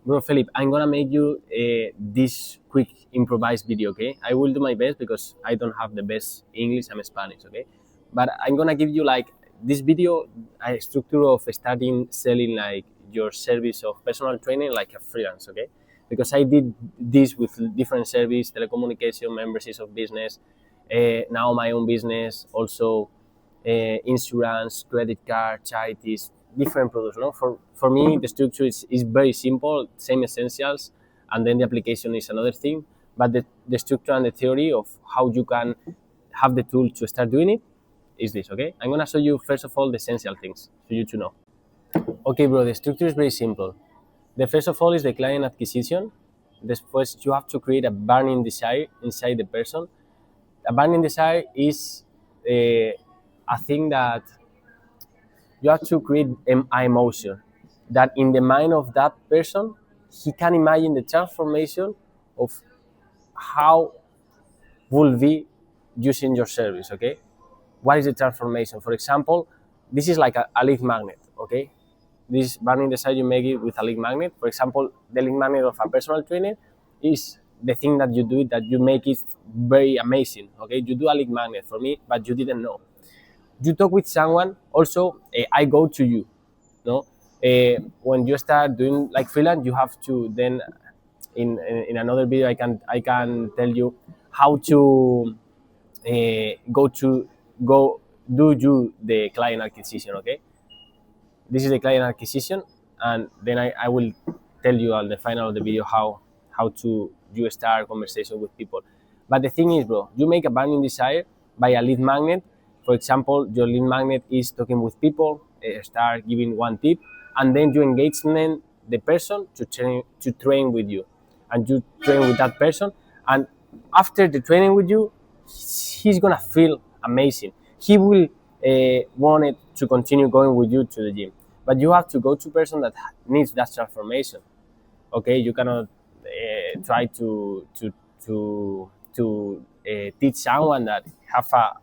bro, Felipe, I'm gonna make you this quick improvised video, okay? I will do my best because I don't have the best English and Spanish, okay? But I'm gonna give you like this video, a structure of starting selling like your service of personal training like a freelance, okay? Because I did this with different service, telecommunication, memberships of business, now my own business, also insurance, credit card, charities, different products. No? For me, the structure is very simple, same essentials, and then the application is another thing. But the structure and the theory of how you can have the tool to start doing it is this, okay? I'm gonna show you first of all the essential things for you to know. Okay, bro, the structure is very simple. The first of all is the client acquisition. First, you have to create a burning desire inside the person. A burning desire is a thing that you have to create an emotion that in the mind of that person, he can imagine the transformation of how will be using your service, okay? What is the transformation? For example, this is like a lead magnet, okay? This burning desire, you make it with a lead magnet. For example, the lead magnet of a personal trainer is the thing that you do that you make it very amazing, okay? You do a lead magnet for me, but you didn't know. You talk with someone, also I go to you, no? When you start doing like freelance, you have to then in another video I can tell you how to go do you the client acquisition, okay? This is the client acquisition, and then I will tell you at the final of the video how to you start conversation with people. But the thing is, bro, you make a burning desire by a lead magnet. For example, your lead magnet is talking with people, start giving one tip, and then you engage then the person to train with you, and you train with that person, and after the training with you, he's gonna feel amazing. He will want it to continue going with you to the gym, but you have to go to person that needs that transformation. Okay, you cannot try to teach someone that have a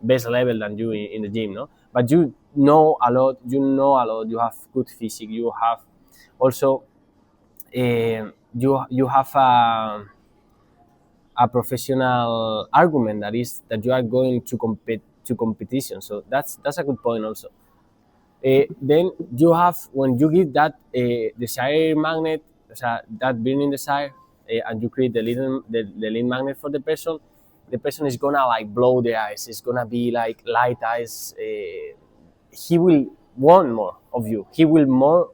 best level than you in the gym, no? But you know a lot. You have good physique. You have also you have a professional argument that is that you are going to compete to competition. So that's a good point also. Then you have when you give that desire magnet, that burning desire, and you create the lead magnet for the person is gonna like blow their eyes. It's gonna be like light eyes. He will want more of you. He will more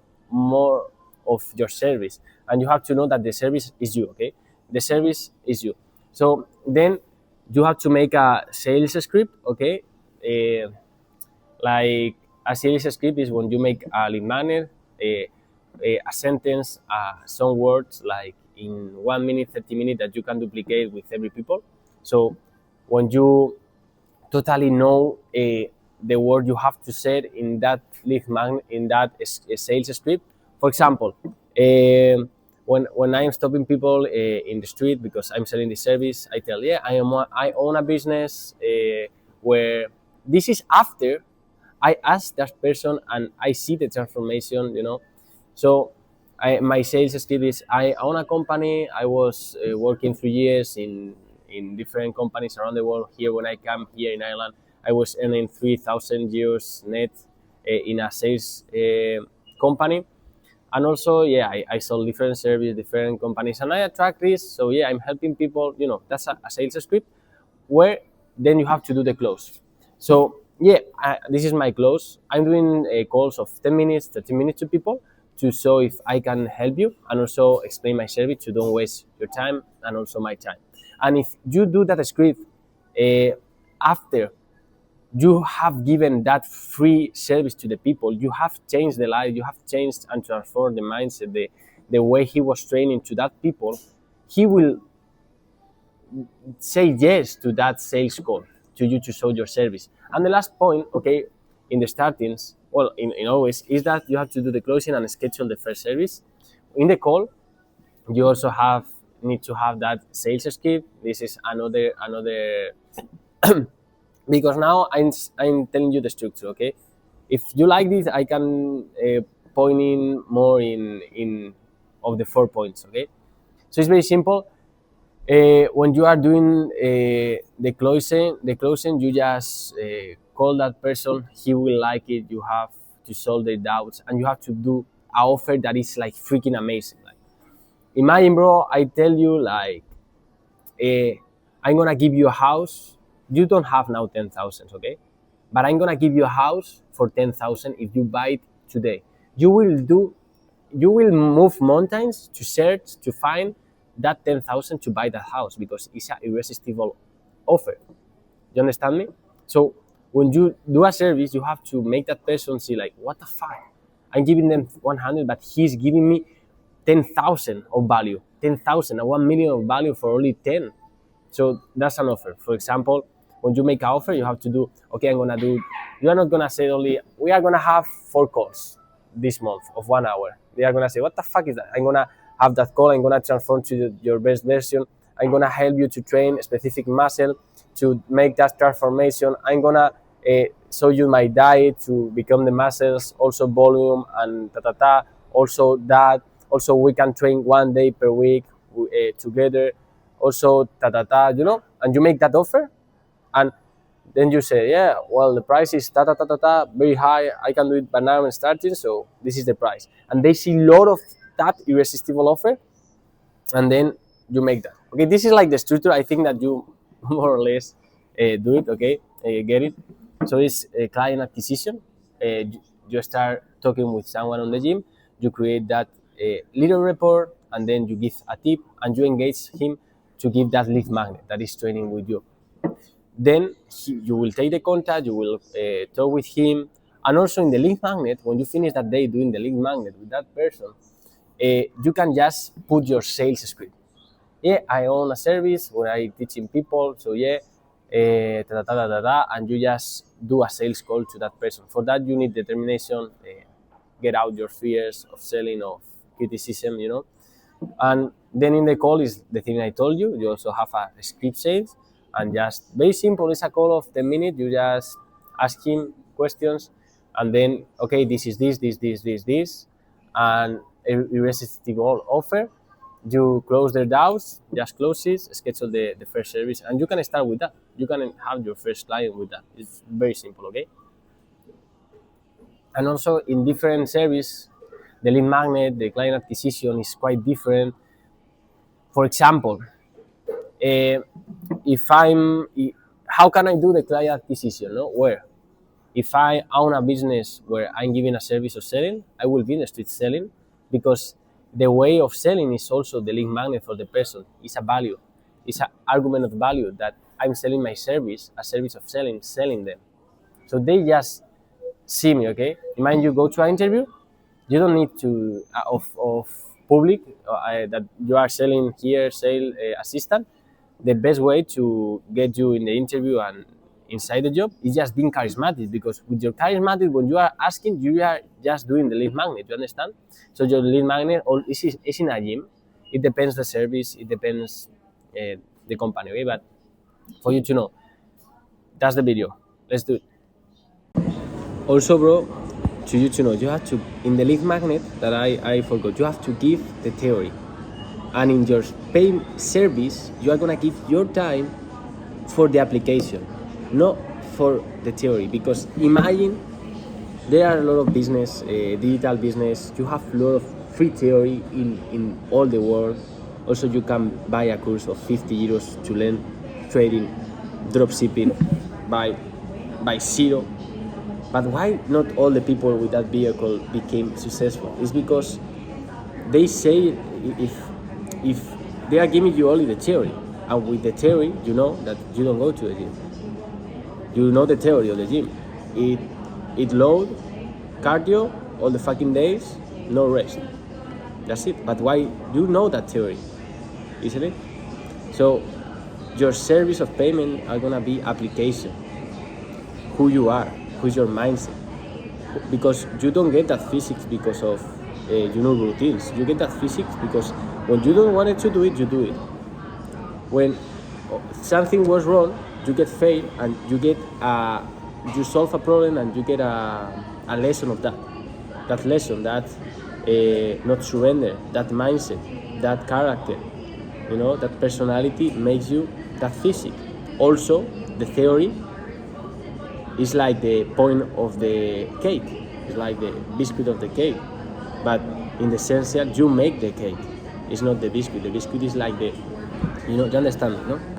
of your service, and you have to know that the service is you. Okay, the service is you. So then you have to make a sales script. Okay, like a sales script is when you make a lead magnet, a sentence, some words like in 1 minute, 30 minutes that you can duplicate with every people. So when you totally know the word you have to say in that lead magnet, in that sales script. For example, when I'm stopping people in the street because I'm selling the service, I tell, yeah, I own a business where this is after I ask that person and I see the transformation, you know. So my sales skill is I own a company. I was working 3 years in different companies around the world. Here, when I came here in Ireland, I was earning 3,000 euros net in a sales company. And also, yeah, I sold different services, different companies, and I attract this. So yeah, I'm helping people. You know, that's a sales script where then you have to do the close. So yeah, this is my close. I'm doing calls of 10 minutes, 30 minutes to people to show if I can help you and also explain my service to don't waste your time and also my time. And if you do that script after you have given that free service to the people, you have changed the life, you have changed and transformed the mindset, the way he was training to that people, he will say yes to that sales call to you to show your service. And the last point, okay, in the startings, well, in always, is that you have to do the closing and schedule the first service. In the call, you also need to have that sales script. This is another because now I'm telling you the structure, okay? If you like this, I can pointing more in of the 4 points. Okay, so it's very simple. When you are doing the closing, you just call that person. He will like it. You have to solve their doubts, and you have to do an offer that is like freaking amazing. Like, imagine, bro, I tell you like, I'm gonna give you a house. You don't have now 10,000, okay? But I'm gonna give you a house for 10,000 if you buy it today. You will do, you will move mountains to search to find that 10,000 to buy that house because it's an irresistible offer. You understand me? So when you do a service, you have to make that person see like, what the fuck? I'm giving them 100, but he's giving me 10,000 of value, 10,000 and 1 million of value for only 10. So that's an offer. For example, when you make an offer, you have to do, okay, I'm gonna do, you are not gonna say only, we are gonna have 4 calls this month of 1 hour. They are gonna say, what the fuck is that? I'm gonna have that call, I'm gonna transform to your best version. I'm gonna help you to train a specific muscle to make that transformation. I'm gonna show you my diet to become the muscles, also volume and ta ta ta. Also that, also we can train 1 day per week together. Also ta ta ta, and you make that offer, and then you say, yeah, well, the price is ta ta ta ta ta, very high. I can do it, but now I'm starting, so this is the price. And they see a lot of that irresistible offer, and then you make that. Okay, this is like the structure. I think that you more or less do it. Okay, get it. So it's a client acquisition. You start talking with someone on the gym. You create that little report, and then you give a tip, and you engage him to give that lead magnet that is training with you. Then you will take the contact. You will talk with him, and also in the lead magnet, when you finish that day doing the lead magnet with that person, you can just put your sales script. Yeah, I own a service where I teaching people. So yeah, and you just do a sales call to that person. For that, you need determination. Get out your fears of selling, of criticism, And then in the call is the thing I told you. You also have a script sales, and just very simple. It's a call of 10 minutes. You just ask him questions, and then okay, this is this, and irresistible offer. You close their doubts, just close it, schedule the first service, and you can start with that. You can have your first client with that. It's very simple, okay? And also in different service, the lead magnet, the client acquisition is quite different. For example, if I'm, how can I do the client acquisition? No? Where? If I own a business where I'm giving a service of selling, I will be in the street selling, because the way of selling is also the lead magnet for the person. It's a value. It's an argument of value that I'm selling my service, a service of selling them. So they just see me, okay? Imagine you go to an interview, you don't need to, of public, that you are selling here, sale assistant. The best way to get you in the interview and inside the job is just being charismatic, because with your charismatic, when you are asking, you are just doing the lead magnet, you understand? So your lead magnet is in a gym. It depends the service, it depends the company, okay? But for you to know, that's the video. Let's do it. Also, bro, to you to know, you have to, in the lead magnet that I forgot, you have to give the theory. And in your pay service, you are gonna give your time for the application, not for the theory. Because imagine there are a lot of business, digital business. You have a lot of free theory in all the world. Also, you can buy a course of 50 euros to learn trading, dropshipping by zero. But why not all the people with that vehicle became successful? It's because they say if they are giving you only the theory, and with the theory, you know that you don't go to the gym. You know the theory of the gym. It load, cardio, all the fucking days, no rest. That's it. But why you know that theory, isn't it? So your service of payment are gonna be application. Who you are, who's your mindset. Because you don't get that physics because of routines. You get that physics because when you don't want to do it, you do it. When something was wrong, you get failed, and you get you solve a problem, and you get a lesson of that. that lesson, that not surrender, that mindset, that character, that personality makes you that physique. Also, the theory is like the point of the cake. It's like the biscuit of the cake. But in the essential, you make the cake. It's not the biscuit. The biscuit is like the, you understand, no?